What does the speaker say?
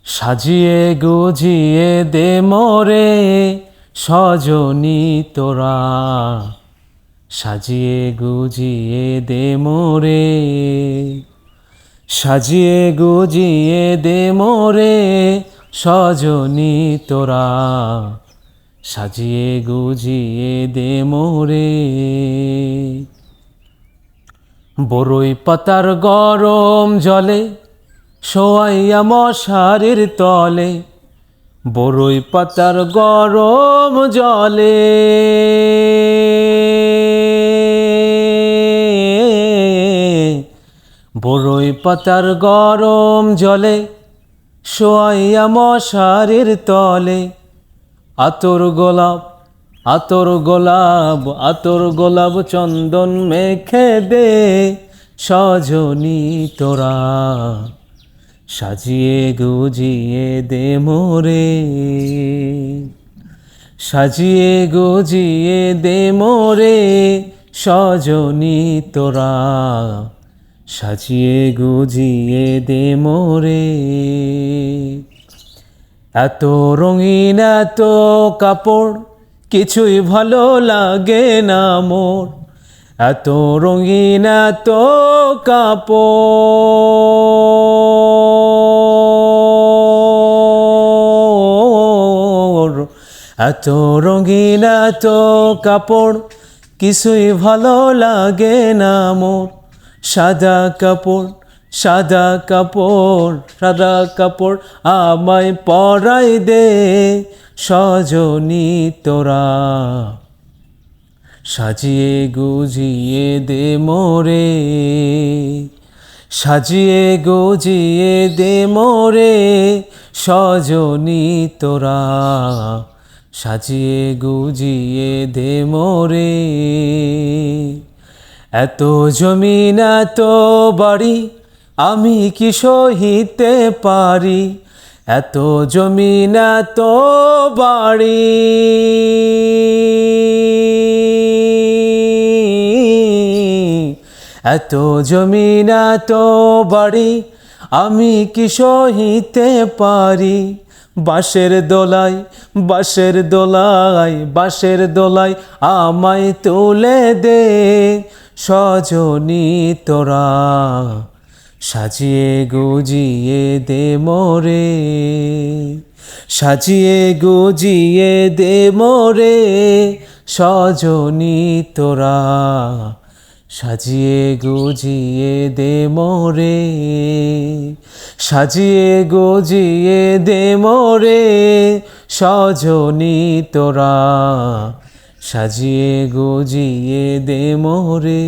সাজিয়ে গুজিয়ে দে মোরে সজনী তোরা, সাজিয়ে গুজিয়ে দে মোরে, সাজিয়ে গুজিয়ে দে মোরে সজনী তোরা, সাজিয়ে গুজিয়ে দে মোরে। বরই পাতার গরম জলে শোয়াইয়া মশারির তলে, বরই পাতার গরম জলে, বরই পাতার গরম জলে শোয়াইয়া মশারির তলে, আতর গোলাপ আতর গোলাপ আতর গোলাপ চন্দন মেখে দে সজনী তোরা, সাজিয়ে গুজিয়ে দে মোরে, সাজিয়ে গুজিয়ে দে মোরে সজনী তোরা, সাজিয়ে গুজিয়ে দে মোরে। এত রঙিন এত কাপড় কিছুই ভালো লাগে না মোর, এত রঙিন এত কাপড়, এত রঙিন এত কাপড় কিছুই ভালো লাগে না মোর। সাদা কাপড় সাদা কাপড় সাদা কাপড় আমায় পরাই দে সজনী তোরা, সাজিয়ে গুজিয়ে দে মোরে, সাজিয়ে গুজিয়ে দে মোরে সজনী তোরা, সাজিয়ে গুজিয়ে দে মোরে। এত জমিন এত বাড়ি আমি কি সহিতে পারি, এত জমিন এত বাড়ি, এত জমিন এত বাড়ি আমি কি সহিতে পারি। বাঁশের দোলায় বাঁশের দোলায় বাঁশের দোলায় আমায় তুলে দে সজনী তোরা, সাজিয়ে গুজিয়ে দে মোরে, সাজিয়ে গুজিয়ে দে মোরে সজনী তোরা, সাজিয়ে গুজিয়ে দে মোরে, সাজিয়ে গুজিয়ে দে মোরে সজনী তোরা, সাজিয়ে গুজিয়ে দে মোরে।